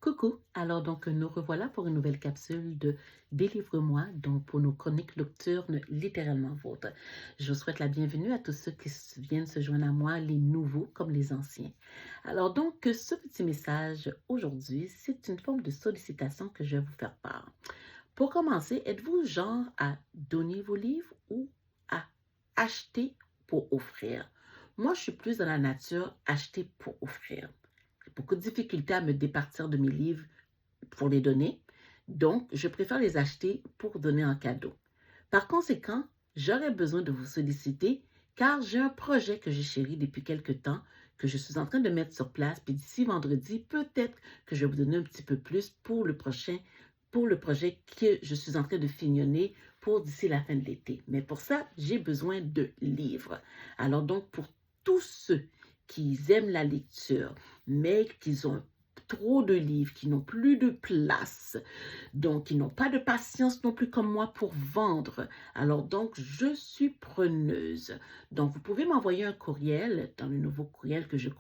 Coucou, alors donc nous revoilà pour une nouvelle capsule de Délivre-moi, donc pour nos chroniques nocturnes littéralement vôtres. Je vous souhaite la bienvenue à tous ceux qui viennent se joindre à moi, les nouveaux comme les anciens. Alors donc ce petit message aujourd'hui, c'est une forme de sollicitation que je vais vous faire part. Pour commencer, êtes-vous genre à donner vos livres ou à acheter pour offrir? Moi, je suis plus dans la nature acheter pour offrir. J'ai beaucoup de difficultés à me départir de mes livres pour les donner, donc je préfère les acheter pour donner en cadeau. Par conséquent, j'aurais besoin de vous solliciter car j'ai un projet que j'ai chéri depuis quelque temps, que je suis en train de mettre sur place, puis d'ici vendredi, peut-être que je vais vous donner un petit peu plus pour le projet que je suis en train de fignonner pour d'ici la fin de l'été. Mais pour ça, j'ai besoin de livres. Alors donc, pour tous ceux qui aiment la lecture, mais qui ont trop de livres, qui n'ont plus de place, donc ils n'ont pas de patience non plus comme moi pour vendre. Alors donc, je suis preneuse. Donc, vous pouvez m'envoyer un courriel dans le nouveau courriel que j'ai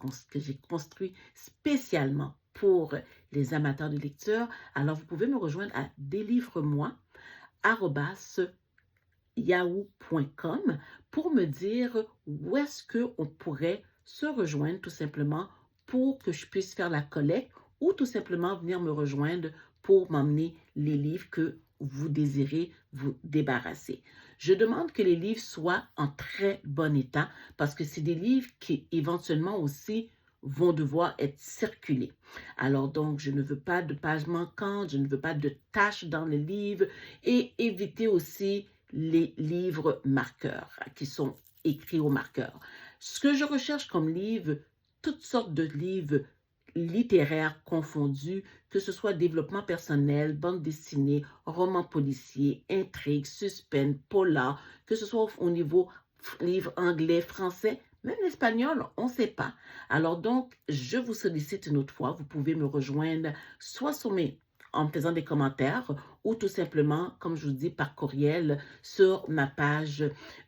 construit spécialement pour les amateurs de lecture. Alors, vous pouvez me rejoindre à délivre-moi@yahoo.com pour me dire où est-ce qu'on pourrait se rejoindre tout simplement pour que je puisse faire la collecte ou tout simplement venir me rejoindre pour m'emmener les livres que vous désirez vous débarrasser. Je demande que les livres soient en très bon état parce que c'est des livres qui éventuellement aussi vont devoir être circulés. Alors donc, je ne veux pas de pages manquantes, je ne veux pas de taches dans le livre et éviter aussi les livres marqueurs qui sont écrits au marqueur. Ce que je recherche comme livre, toutes sortes de livres littéraires confondus, que ce soit développement personnel, bande dessinée, roman policier, intrigue, suspense, polar, que ce soit au niveau livre anglais, français, même l'espagnol, on ne sait pas. Alors donc, je vous sollicite une autre fois. Vous pouvez me rejoindre soit en me faisant des commentaires ou tout simplement, comme je vous dis, par courriel sur ma page,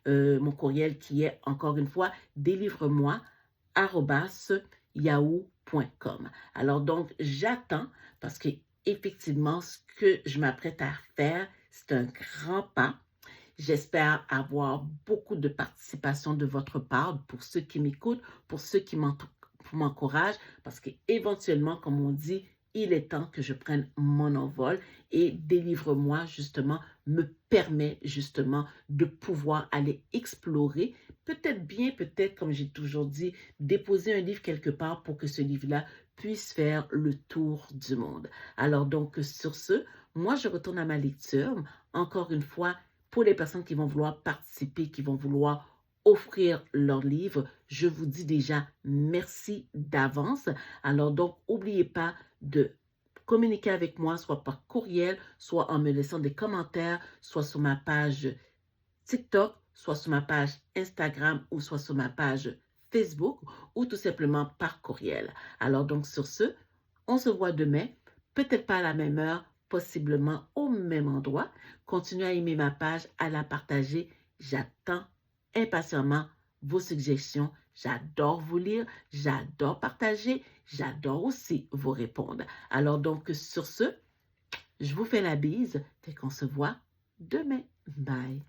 mon courriel qui est, encore une fois, délivre-moi, yahoo.com. Alors donc, j'attends parce que effectivement, ce que je m'apprête à faire, c'est un grand pas. J'espère avoir beaucoup de participation de votre part pour ceux qui m'écoutent, pour ceux qui m'encouragent, parce qu'éventuellement, comme on dit, il est temps que je prenne mon envol et délivre-moi justement me permet justement de pouvoir aller explorer, peut-être bien, peut-être comme j'ai toujours dit, déposer un livre quelque part pour que ce livre-là puisse faire le tour du monde. Alors donc sur ce, moi je retourne à ma lecture. Encore une fois, pour les personnes qui vont vouloir participer, qui vont vouloir offrir leur livre, je vous dis déjà merci d'avance. Alors donc, n'oubliez pas de communiquer avec moi, soit par courriel, soit en me laissant des commentaires, soit sur ma page TikTok, soit sur ma page Instagram ou soit sur ma page Facebook ou tout simplement par courriel. Alors donc, sur ce, on se voit demain, peut-être pas à la même heure, possiblement au même endroit. Continuez à aimer ma page, à la partager. J'attends impatiemment vos suggestions. J'adore vous lire, j'adore partager, j'adore aussi vous répondre. Alors donc, sur ce, je vous fais la bise et qu'on se voit demain. Bye.